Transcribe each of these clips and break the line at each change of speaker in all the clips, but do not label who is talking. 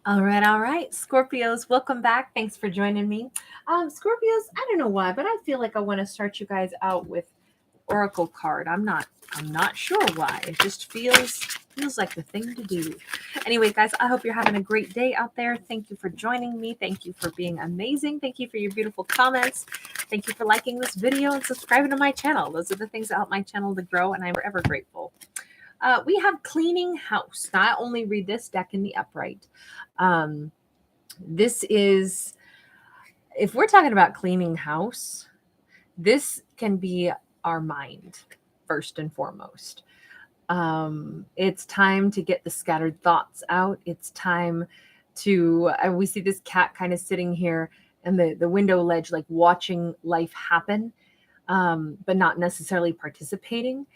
All right, all right. Scorpios, welcome back. Thanks for joining me. Scorpios, I don't know why, but I feel like I want to start you guys out with Oracle card. I'm not sure why. It just feels like the thing to do. Anyway, guys, I hope you're having a great day out there. Thank you for joining me. Thank you for being amazing. Thank you for your beautiful comments. Thank you for liking this video and subscribing to my channel. Those are the things that help my channel to grow, and I'm forever grateful. We have cleaning house. Now, I only read this deck in the upright. This is, if we're talking about cleaning house, this can be our mind first and foremost. It's time to get the scattered thoughts out. It's time to, we see this cat kind of sitting here and the window ledge, like watching life happen, but not necessarily participating.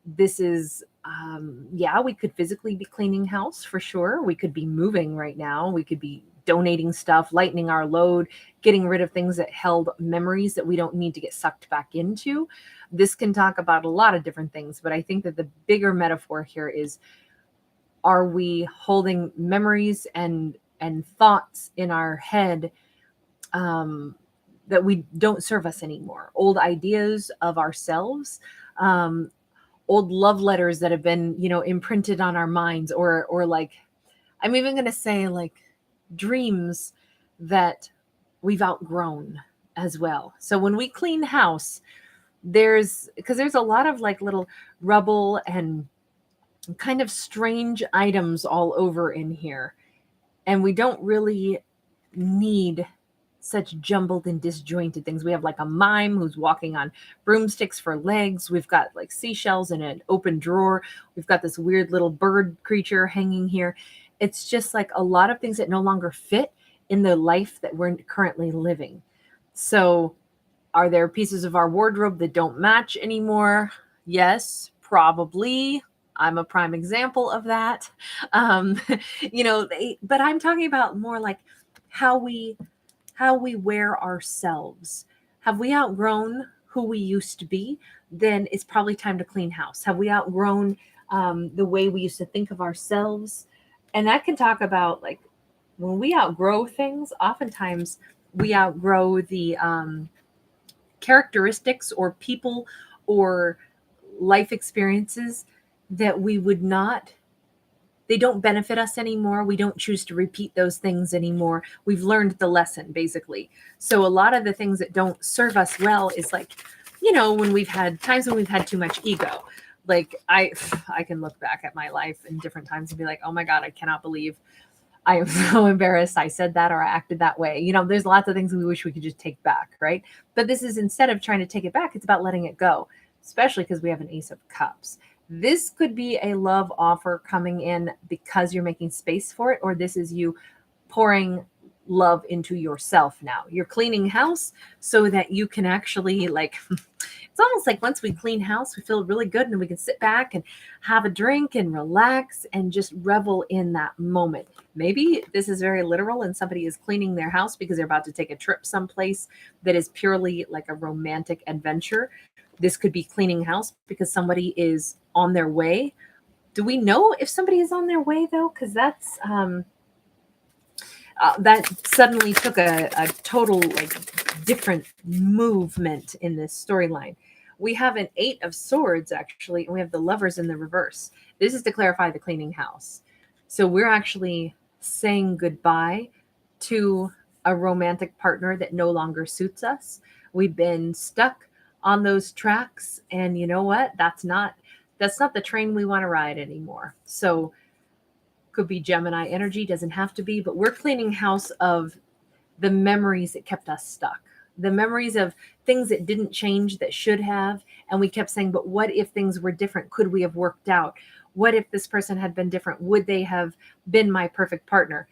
This is, yeah, we could physically be cleaning house for sure. We could be moving right now. We could be donating stuff, lightening our load, getting rid of things that held memories that we don't need to get sucked back into. This can talk about a lot of different things, but I think that the bigger metaphor here is, are we holding memories and thoughts in our head that we don't serve us anymore? Old ideas of ourselves, old love letters that have been, imprinted on our minds, or like, I'm even going to say like dreams that we've outgrown as well. So when we clean house, because there's a lot of like little rubble and kind of strange items all over in here. And we don't really need such jumbled and disjointed things. We have like a mime who's walking on broomsticks for legs. We've got like seashells in an open drawer. We've got this weird little bird creature hanging here. It's just like a lot of things that no longer fit in the life that we're currently living. So, are there pieces of our wardrobe that don't match anymore? Yes, probably. I'm a prime example of that. Um, but I'm talking about more like how we wear ourselves. Have we outgrown who we used to be? Then it's probably time to clean house. Have we outgrown the way we used to think of ourselves? And that can talk about like when we outgrow things, oftentimes we outgrow the characteristics or people or life experiences that we would not, they don't benefit us anymore. We don't choose to repeat those things anymore. We've learned the lesson, basically. So a lot of the things that don't serve us well is like, when we've had times when we've had too much ego. Like I can look back at my life in different times and be like, oh my God, I cannot believe I am so embarrassed I said that or I acted that way. There's lots of things we wish we could just take back, right? But this is, instead of trying to take it back, it's about letting it go, especially because we have an Ace of Cups. This could be a love offer coming in because you're making space for it, or this is you pouring love into yourself now. You're cleaning house so that you can actually like it's almost like once we clean house, we feel really good and we can sit back and have a drink and relax and just revel in that moment. Maybe this is very literal and somebody is cleaning their house because they're about to take a trip someplace that is purely like a romantic adventure. This could be cleaning house because somebody is on their way. Do we know if somebody is on their way though? Because that suddenly took a total like different movement in this storyline. We have an 8 of Swords actually, and we have the Lovers in the reverse. This is to clarify the cleaning house. So we're actually saying goodbye to a romantic partner that no longer suits us. We've been stuck on those tracks, and you know what? That's not the train we want to ride anymore. So could be Gemini energy, doesn't have to be, but we're cleaning house of the memories that kept us stuck, the memories of things that didn't change that should have. And we kept saying, but what if things were different? Could we have worked out? What if this person had been different? Would they have been my perfect partner?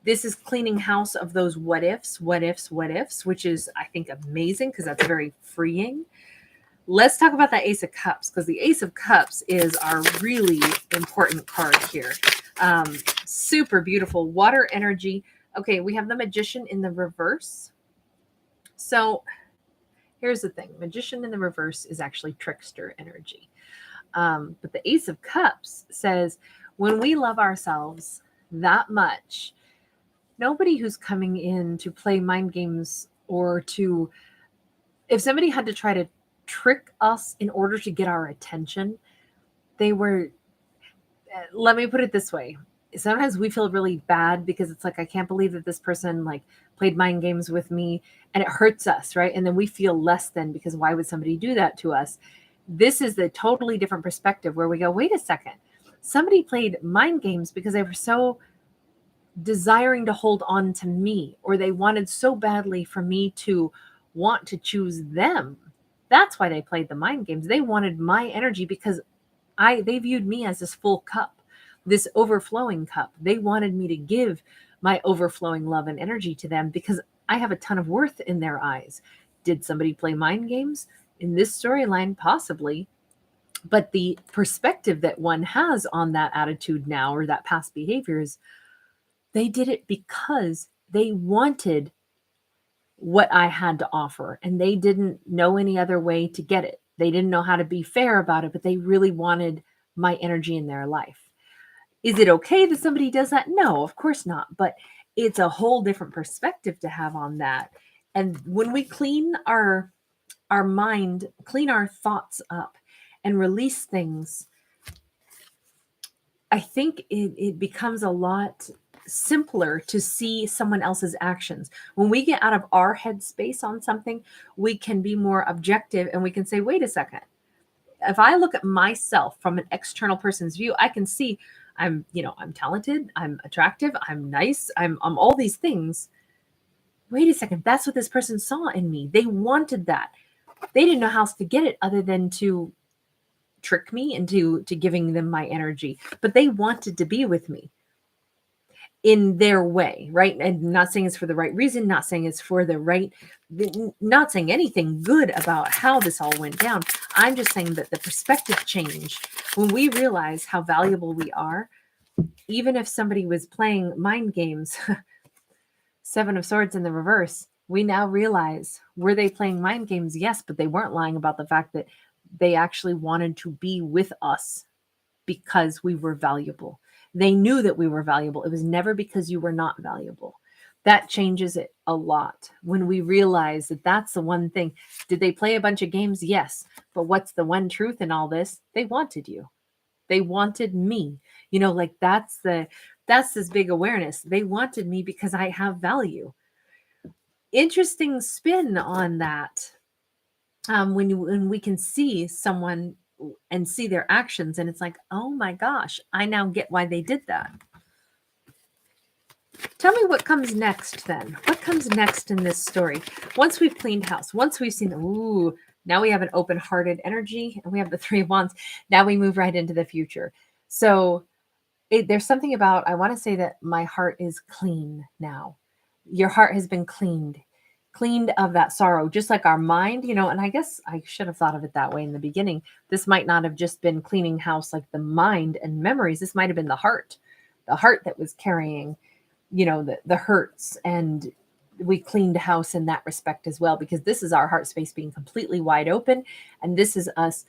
This is cleaning house of those what ifs, which is, I think, amazing because that's very freeing. Let's talk about that Ace of Cups, because the Ace of Cups is our really important card here. Super beautiful water energy. Okay, we have the Magician in the reverse. So here's the thing. Magician in the reverse is actually trickster energy. But the Ace of Cups says when we love ourselves, that much, nobody who's coming in to play mind games or to, if somebody had to try to trick us in order to get our attention, they were, let me put it this way. Sometimes we feel really bad because it's like, I can't believe that this person like played mind games with me, and it hurts us, right? And then we feel less than, because why would somebody do that to us? This is the totally different perspective where we go, wait a second. Somebody played mind games because they were so desiring to hold on to me, or they wanted so badly for me to want to choose them. That's why they played the mind games. They wanted my energy because they viewed me as this full cup, this overflowing cup. They wanted me to give my overflowing love and energy to them because I have a ton of worth in their eyes. Did somebody play mind games? In this storyline, possibly. But the perspective that one has on that attitude now, or that past behaviors, they did it because they wanted what I had to offer, and they didn't know any other way to get it. They didn't know how to be fair about it, but they really wanted my energy in their life. Is it okay that somebody does that? No, of course not. But it's a whole different perspective to have on that. And when we clean our mind, clean our thoughts up and release things, I think it becomes a lot simpler to see someone else's actions. When we get out of our headspace on something, we can be more objective, and we can say, wait a second. If I look at myself from an external person's view, I can see I'm talented, I'm attractive, I'm nice, I'm all these things. Wait a second. That's what this person saw in me. They wanted that. They didn't know how else to get it other than to trick me into giving them my energy, but they wanted to be with me in their way, right? And not saying it's for the right reason, not saying it's for the right, not saying anything good about how this all went down. I'm just saying that the perspective changed when we realize how valuable we are. Even if somebody was playing mind games, Seven of Swords in the reverse, we now realize, were they playing mind games? Yes, but they weren't lying about the fact that they actually wanted to be with us because we were valuable. They knew that we were valuable. It was never because you were not valuable. That changes it a lot when we realize that that's the one thing. Did they play a bunch of games? Yes. But what's the one truth in all this? They wanted you. They wanted me. Like that's this big awareness. They wanted me because I have value. Interesting spin on that. When we can see someone and see their actions, and it's like, oh my gosh, I now get why they did that. Tell me what comes next then. What comes next in this story? Once we've cleaned house, once we've seen, now we have an open-hearted energy, and we have the Three of Wands. Now we move right into the future. So there's something about, I want to say that my heart is clean now. Your heart has been cleaned of that sorrow, just like our mind, and I guess I should have thought of it that way in the beginning. This might not have just been cleaning house like the mind and memories. This might have been the heart that was carrying, the hurts, and we cleaned house in that respect as well, because this is our heart space being completely wide open. And this is us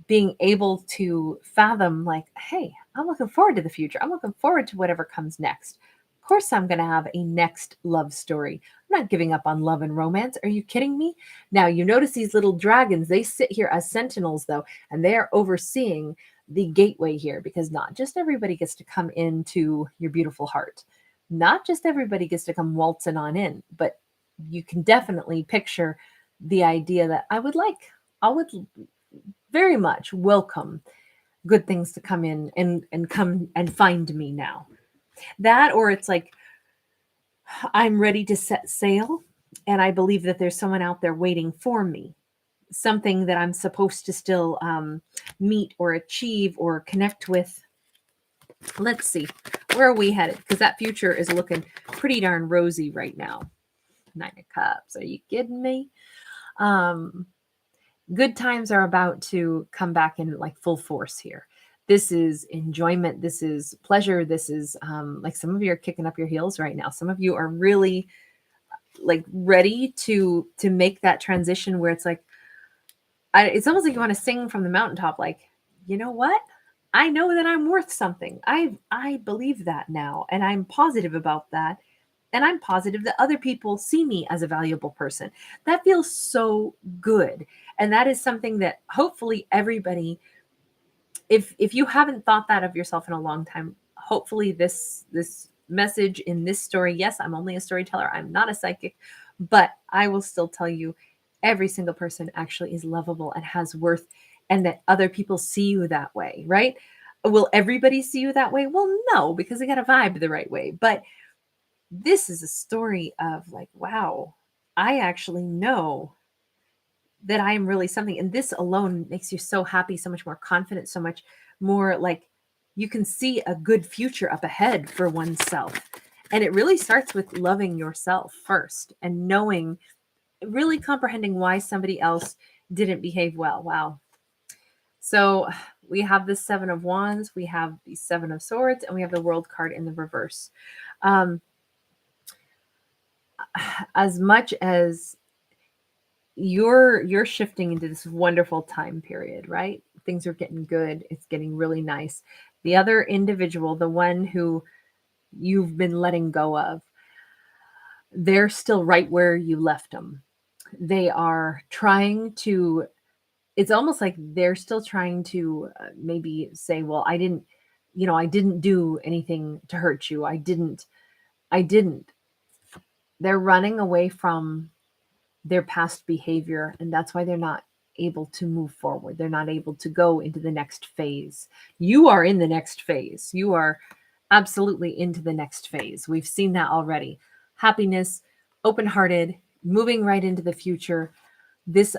being able to fathom, like, hey, I'm looking forward to the future. I'm looking forward to whatever comes next. Of course, I'm going to have a next love story. I'm not giving up on love and romance. Are you kidding me? Now, you notice these little dragons, they sit here as sentinels, though, and they are overseeing the gateway here, because not just everybody gets to come into your beautiful heart. Not just everybody gets to come waltzing on in, but you can definitely picture the idea that I would very much welcome good things to come in and come and find me now. That, or it's like, I'm ready to set sail, and I believe that there's someone out there waiting for me. Something that I'm supposed to still meet or achieve or connect with. Let's see. Where are we headed? Because that future is looking pretty darn rosy right now. Nine of Cups. Are you kidding me? Good times are about to come back in like full force here. This is enjoyment. This is pleasure. This is like, some of you are kicking up your heels right now. Some of you are really like ready to make that transition where it's like, it's almost like you want to sing from the mountaintop. Like, you know what? I know that I'm worth something. I believe that now, and I'm positive about that. And I'm positive that other people see me as a valuable person. That feels so good. And that is something that hopefully everybody, if you haven't thought that of yourself in a long time, hopefully this message in this story, yes, I'm only a storyteller, I'm not a psychic, but I will still tell you every single person actually is lovable and has worth, and that other people see you that way, right? Will everybody see you that way? Well, no, because they got to vibe the right way. But this is a story of like, wow, I actually know that I am really something. And this alone makes you so happy, so much more confident, so much more like you can see a good future up ahead for oneself. And it really starts with loving yourself first and knowing, really comprehending why somebody else didn't behave well. Wow. So we have the Seven of Wands, we have the Seven of Swords, and we have the World card in the reverse. As much as you're shifting into this wonderful time period, right? Things are getting good. It's getting really nice. The other individual, the one who you've been letting go of, they're still right where you left them. They are trying to, it's almost like they're still trying to maybe say, well, I didn't do anything to hurt you. I didn't. They're running away from their past behavior, and that's why they're not able to move forward. They're not able to go into the next phase. You are in the next phase. You are absolutely into the next phase. We've seen that already. Happiness, open-hearted, moving right into the future. This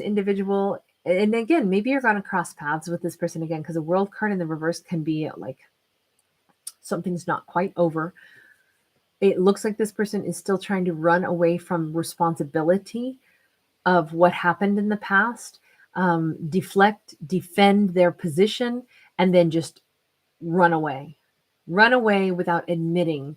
individual, and again, maybe you're going to cross paths with this person again, because a world card in the reverse can be like something's not quite over. It looks like this person is still trying to run away from responsibility of what happened in the past, deflect, defend their position, and then just run away. Run away without admitting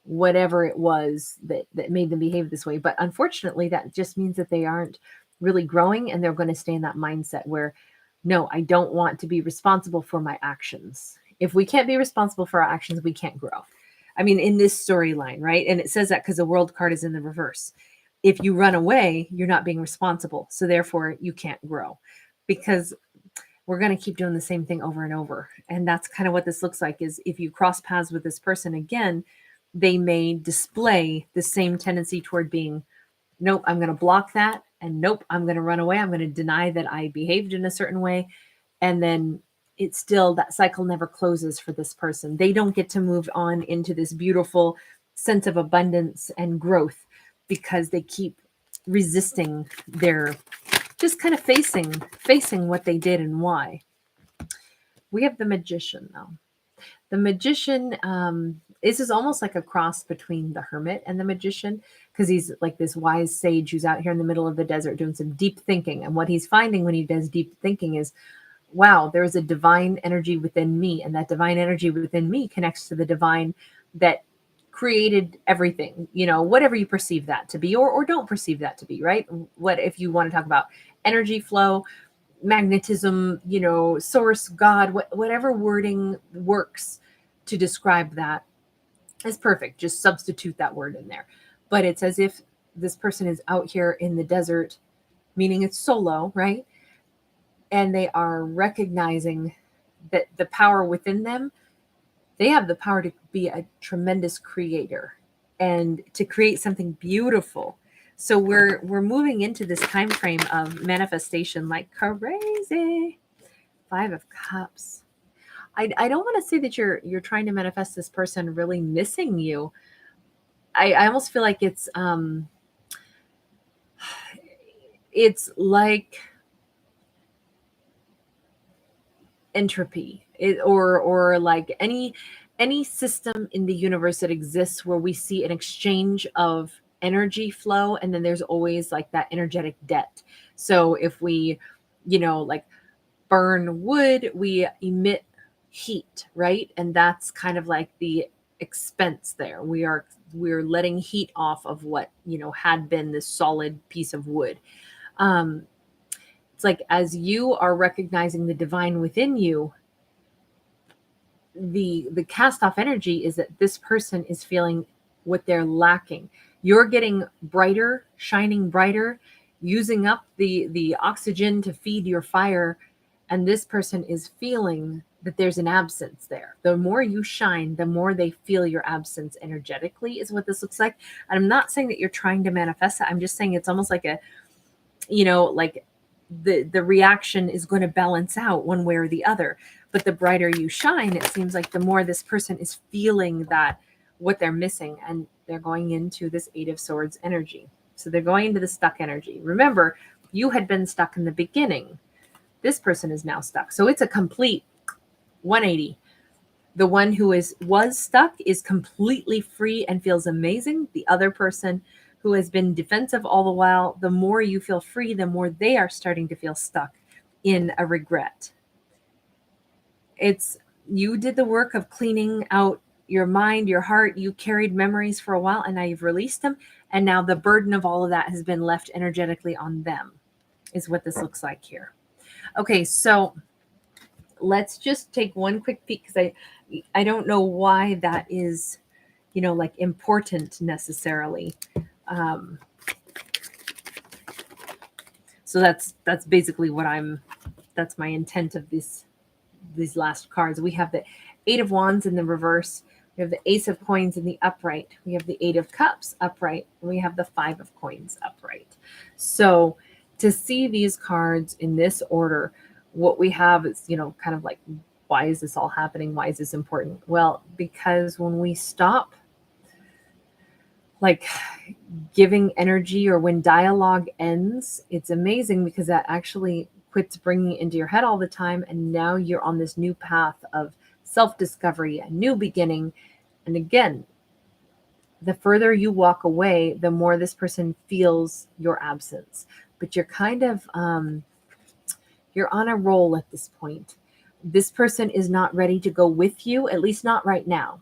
whatever it was that made them behave this way. But unfortunately, that just means that they aren't really growing, and they're going to stay in that mindset where, no, I don't want to be responsible for my actions. If we can't be responsible for our actions, we can't grow. I mean, in this storyline, right? And it says that because the world card is in the reverse. If you run away, you're not being responsible. So therefore, you can't grow, because we're going to keep doing the same thing over and over. And that's kind of what this looks like, is if you cross paths with this person again, they may display the same tendency toward being, nope, I'm going to block that. And nope, I'm going to run away. I'm going to deny that I behaved in a certain way. And then it's still, that cycle never closes for this person. They don't get to move on into this beautiful sense of abundance and growth, because they keep resisting their, just kind of facing what they did and why. We have the Magician though. The Magician, this is almost like a cross between the Hermit and the Magician, because he's like this wise sage who's out here in the middle of the desert doing some deep thinking. And what he's finding when he does deep thinking is, wow, there is a divine energy within me, and that divine energy within me connects to the divine that created everything, whatever you perceive that to be, or don't perceive that to be, right? What if you want to talk about energy flow, magnetism, source, God, whatever wording works to describe that is perfect. Just substitute that word in there. But it's as if this person is out here in the desert, meaning it's solo, right? And they are recognizing that the power within them, they have the power to be a tremendous creator and to create something beautiful. So we're moving into this time frame of manifestation like crazy. Five of Cups. I don't want to say that you're trying to manifest this person really missing you. I almost feel like it's like entropy, or like any system in the universe that exists where we see an exchange of energy flow, and then there's always like that energetic debt. So if we like burn wood, we emit heat, right? And that's kind of like the expense there. We're letting heat off of what had been this solid piece of wood. It's like, as you are recognizing the divine within you, the cast off energy is that this person is feeling what they're lacking. You're getting brighter, shining brighter, using up the oxygen to feed your fire, and this person is feeling that there's an absence there. The more you shine, the more they feel your absence energetically, is what this looks like. And I'm not saying that you're trying to manifest that. I'm just saying it's almost like a, like the reaction is going to balance out one way or the other. But the brighter you shine, it seems like the more this person is feeling that what they're missing, and they're going into this Eight of Swords energy. So they're going into the stuck energy. Remember, you had been stuck in the beginning. This person is now stuck. So it's a complete 180. The one who was stuck is completely free and feels amazing. The other person who has been defensive all the while, the more you feel free, the more they are starting to feel stuck in a regret. It's, you did the work of cleaning out your mind, your heart. You carried memories for a while, and now you've released them. And now the burden of all of that has been left energetically on them, is what this looks like here. Okay, so let's just take one quick peek, because I don't know why that is, like important necessarily. So that's basically what that's my intent of these last cards. We have the Eight of Wands in the reverse. We have the Ace of Coins in the upright. We have the Eight of Cups upright. And we have the Five of Coins upright. So to see these cards in this order, what we have is, kind of like, why is this all happening? Why is this important? Well, because when we stop like giving energy, or when dialogue ends, it's amazing, because that actually quits bringing it into your head all the time. And now you're on this new path of self-discovery, a new beginning. And again, the further you walk away, the more this person feels your absence. But you're kind of, you're on a roll at this point. This person is not ready to go with you, at least not right now.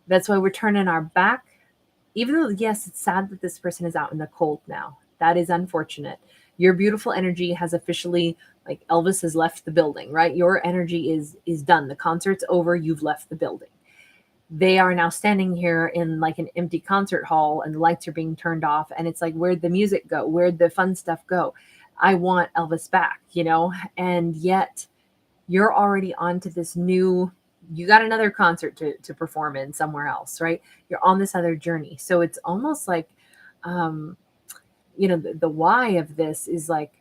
That's why we're turning our back. Even though, yes, it's sad that this person is out in the cold now. That is unfortunate. Your beautiful energy has officially, like Elvis has left the building, right? Your energy is done. The concert's over. You've left the building. They are now standing here in like an empty concert hall, and the lights are being turned off. And it's like, where'd the music go? Where'd the fun stuff go? I want Elvis back, and yet you're already onto this new, you got another concert to perform in somewhere else, right? You're on this other journey. So it's almost like, the why of this is like,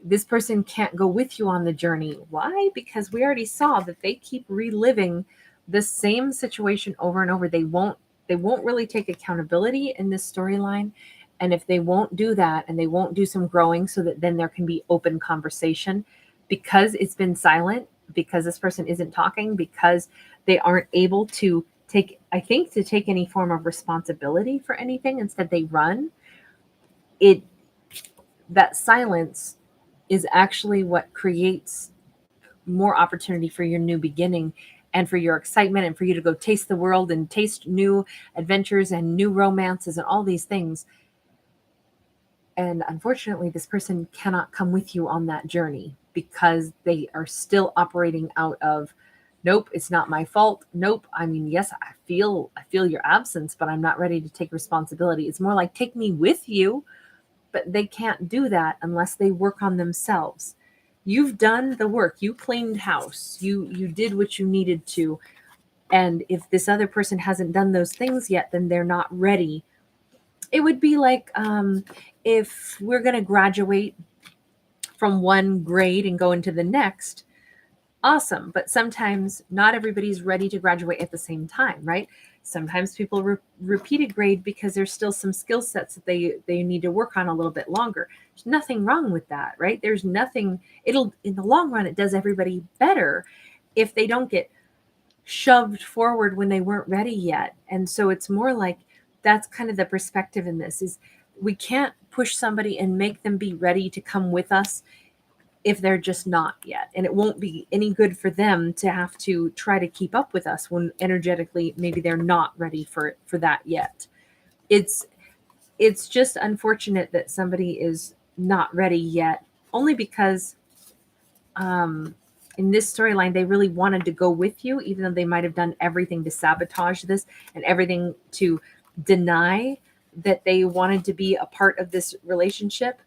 this person can't go with you on the journey. Why? Because we already saw that they keep reliving the same situation over and over. They won't really take accountability in this storyline. And if they won't do that, and they won't do some growing so that then there can be open conversation, because it's been silent, because this person isn't talking, because they aren't able to take any form of responsibility for anything, instead they run, that silence is actually what creates more opportunity for your new beginning, and for your excitement, and for you to go taste the world and taste new adventures and new romances and all these things. And unfortunately, this person cannot come with you on that journey, because they are still operating out of, nope, it's not my fault. Nope. I mean, yes, I feel your absence, but I'm not ready to take responsibility. It's more like, take me with you, but they can't do that unless they work on themselves. You've done the work. You cleaned house. You did what you needed to. And if this other person hasn't done those things yet, then they're not ready. It would be like, if we're going to graduate from one grade and go into the next, awesome. But sometimes not everybody's ready to graduate at the same time, right? Sometimes people repeat a grade because there's still some skill sets that they need to work on a little bit longer. There's nothing wrong with that, right? There's nothing, in the long run, it does everybody better if they don't get shoved forward when they weren't ready yet. And so it's more like, that's kind of the perspective in this, is we can't push somebody and make them be ready to come with us if they're just not yet. And it won't be any good for them to have to try to keep up with us when energetically maybe they're not ready for that yet. It's just unfortunate that somebody is not ready yet, only because in this storyline, they really wanted to go with you, even though they might have done everything to sabotage this and everything to deny that they wanted to be a part of this relationship.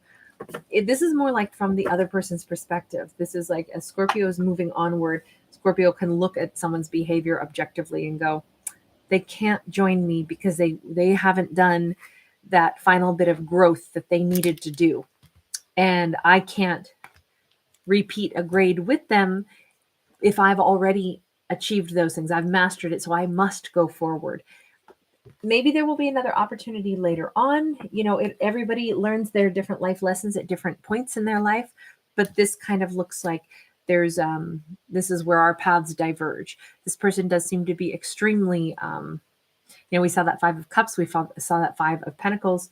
This is more like from the other person's perspective. This is like, as Scorpio is moving onward, Scorpio can look at someone's behavior objectively and go, they can't join me because they haven't done that final bit of growth that they needed to do. And I can't repeat a grade with them if I've already achieved those things. I've mastered it, so I must go forward. Maybe there will be another opportunity later on. You know, everybody learns their different life lessons at different points in their life, but this kind of looks like there's this is where our paths diverge. This person does seem to be extremely we saw that 5 of Cups, we saw that 5 of Pentacles.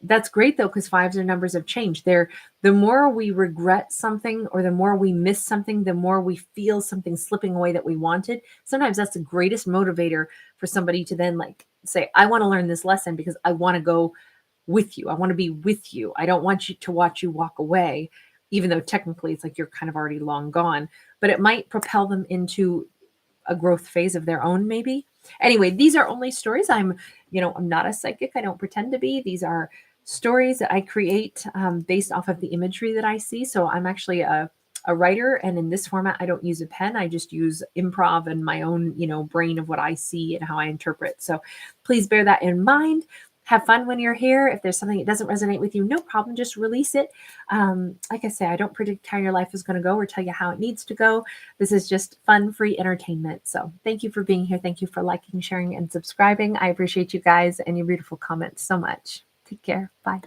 That's great though, because 5s are numbers of change. The more we regret something or the more we miss something, the more we feel something slipping away that we wanted. Sometimes that's the greatest motivator for somebody to then like say, I want to learn this lesson because I want to go with you. I want to be with you. I don't want you to watch you walk away, even though technically it's like you're kind of already long gone, but it might propel them into a growth phase of their own, maybe. Anyway, these are only stories. I'm not a psychic. I don't pretend to be. These are stories that I create based off of the imagery that I see. So I'm actually a writer, and in this format, I don't use a pen. I just use improv and my own, brain of what I see and how I interpret. So please bear that in mind. Have fun when you're here. If there's something that doesn't resonate with you, no problem. Just release it. Like I say, I don't predict how your life is going to go or tell you how it needs to go. This is just fun, free entertainment. So thank you for being here. Thank you for liking, sharing, and subscribing. I appreciate you guys and your beautiful comments so much. Take care. Bye.